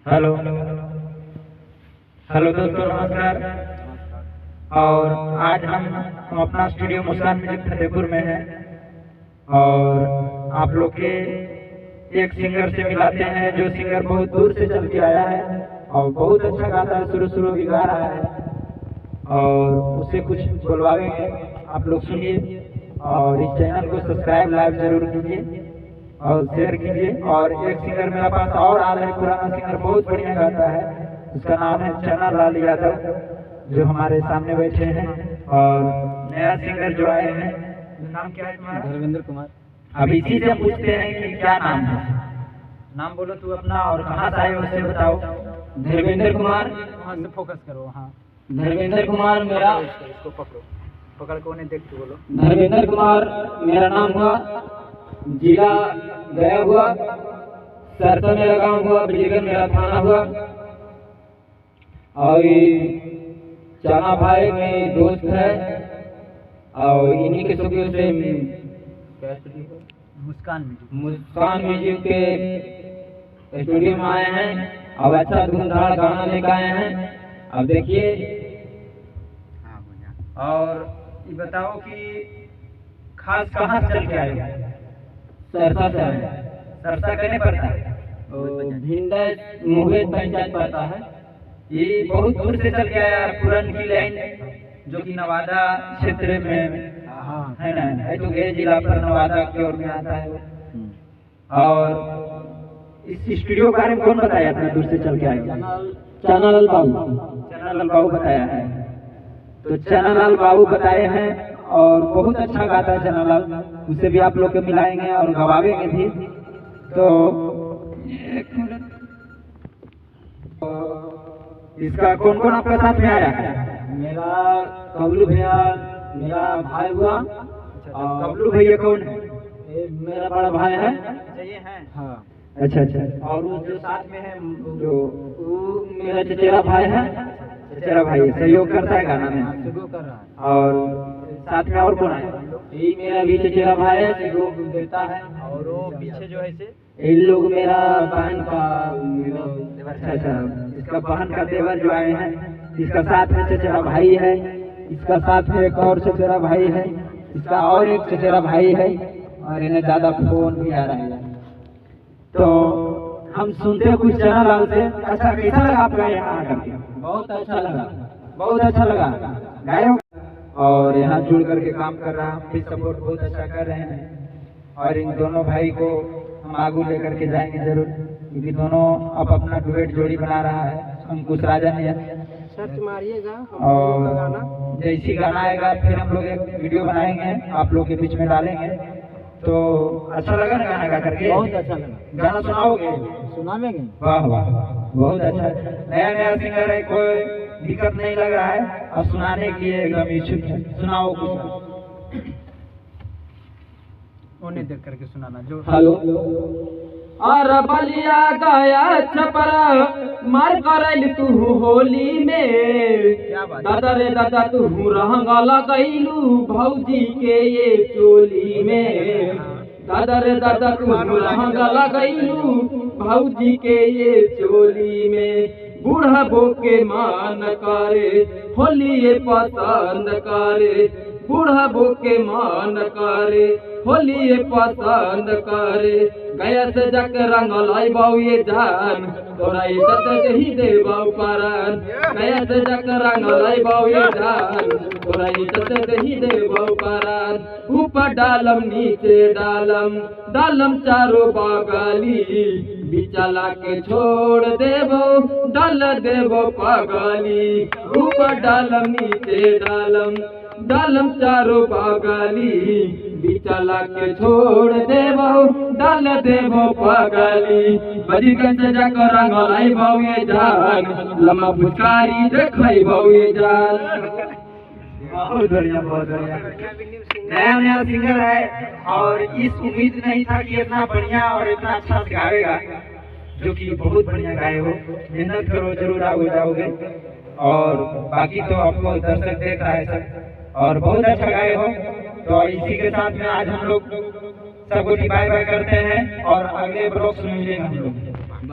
Hello hello दोस्तों, नमस्कार। और आज हम अपना स्टूडियो मुस्कान म्यूजिक फतेहपुर में हैं और आप लोग के एक सिंगर से मिलाते हैं जो सिंगर बहुत दूर से चल के आया है और बहुत अच्छा गाता है, शुरू भी गा रहा है और उससे कुछ बोलवाएंगे। आप लोग सुनिए और इस चैनल को सब्सक्राइब लाइक जरूर कीजिए और शेयर कीजिए। और एक सिंगर मेरे पास और आ रहा है, पुराना सिंगर बहुत बढ़िया गाता है, उसका नाम है चना लाल यादव, जो हमारे सामने बैठे हैं। और नया सिंगर जो आए हैं, नाम क्या है तुम्हारा? धर्मेंद्र कुमार। अब इसी से पूछते हैं कि क्या नाम है। नाम बोलो तू अपना और कहाँ से आए हो उसे बताओ। धर्मेंद्र कुमार। वहाँ से फोकस करो। हाँ, धर्मेंद्र कुमार मेरा। इसको पकड़ो, पकड़ को उन्हें देख के बोलो। धर्मेंद्र कुमार मेरा नाम हुआ, जिला गया हुआ, सरसा मेरा गांव हुआ, बिजलीगंज मेरा थाना हुआ। और चना भाई मेरे दोस्त है और इन्हीं के सहयोग से मुस्कान म्यूजिक के स्टूडियो में आए हैं। अब अच्छा धूमधाम गाना लेकर आए हैं। अब देखिए। और ये बताओ कि खास कहाँ से चल के आए हो? सरसा से आए। सरसा कहने पड़ता है, भिंडा मुंगेर पंचायत पड़ता है। ये बहुत दूर से चल के आया, पुरन की लाइन जो कि नवादा क्षेत्र में है ना, है तो गए जिला पर नवादा की ओर में आता है। और इस स्टूडियो के बारे में कौन बताया इतना दूर से चल के आए? चनालाल बाबू। चनालाल बाबू बताया है। तो चनालाल बाबू बताए हैं और बहुत अच्छा गाता है चनालाल, उससे भी आप लोग को मिलाएंगे और गवावेंगे भी। तो इसका कौन कौन आपके साथ में आया है? मेरा कबलू भैया मेरा भाई हुआ। और कबलू भैया कौन है? मेरा बड़ा भाई है। ये है। हाँ। अच्छा अच्छा। और वो जो साथ में है, जो वो मेरा चचेरा भाई है। चचेरा भाई है, सहयोग करता है गाना में। सहयोग कर रहा है। और साथ में और कौन है? ये मेरा भी चचेरा भाई है, सहयोग देता है। और वो पीछे जो है से इन लोग मेरा बहन का। अच्छा अच्छा, इसका बहन का देवर जो आए हैं, इसका साथ में चचेरा भाई है, इसका साथ में एक और चचेरा भाई है, इसका और एक चचेरा भाई है। और इन्हें ज्यादा फोन भी आ रहा है। तो हम सुनते हैं कुछ चनालाल से। अच्छा, कैसा लगा आपका यहाँ आकर के? बहुत अच्छा लगा। बहुत अच्छा लगा। गायक और यहाँ जुड़ करके काम कर रहा है, भी सपोर्ट बहुत अच्छा कर रहे हैं। और इन दोनों भाई को हम आगू लेकर के जाएंगे जरूर, क्योंकि दोनों अब अपना डुएट जोड़ी बना रहा है। अंकुश राजा ने सर्च मारिएगा और जैसी गाना आएगा फिर हम लोग एक वीडियो बनाएंगे, आप लोग के बीच में डालेंगे। तो अच्छा लगा ना गाना गा करके? बहुत अच्छा लगा। गाना सुनाओगे? सुनावेंगे। वाह वाह, बहुत अच्छा। नया नया सिंगर है, कोई दिक्कत नहीं लग रहा है, अब सुनाने के लिए एकदम इच्छुक है। सुनाओ कुछ, उन्हें देख करके सुनाना जो। हेलो। और बलिया गया छपरा मार करल तू होली में। दादा रे दादा तू रंगा लगैलू भौजी के ये चोली में। दादा रे दादा तू रंगा लगैलू भौजी के ये चोली में। बूढ़ा बोके मान करे होली पसंद करे। बूढ़ा बोके मान करे होली पसंद करे। गया से जाके रंग लाई बाऊ ये जान, तोरा इज्जत ही दे बाऊ पारन। गया से जाके रंग लाई बाऊ ये जान, तोरा इज्जत ही दे बाऊ पारन। ऊपर डालम नीचे डालम, डालम चारों बागाली। बिचला के छोड़ देवो डाल देवो पागाली। ऊपर डालम नीचे डालम, डालम चारों बागाली। बिचला के छोड़ देवो डाल देवो पागाली। बजीगंज जाकर रंग लाई बाऊ ये जान, लम्मा फुचकारी देखई बाऊ ये जान। बहुत बढ़िया, बहुत बढ़िया। नया नया सिंगर है और इस उम्मीद नहीं था कि इतना बढ़िया और इतना अच्छा गाएगा, जो कि बहुत बढ़िया गाए हो। मेहनत करो, जरूर आगे जाओगे। और बाकी तो आपको दर्शक देख रहा है सब, और बहुत अच्छा गाए हो। तो इसी के साथ में आज हम लोग सबको बाय बाय करते हैं और अगले ब्लॉग में मिलेंगे हम लोग।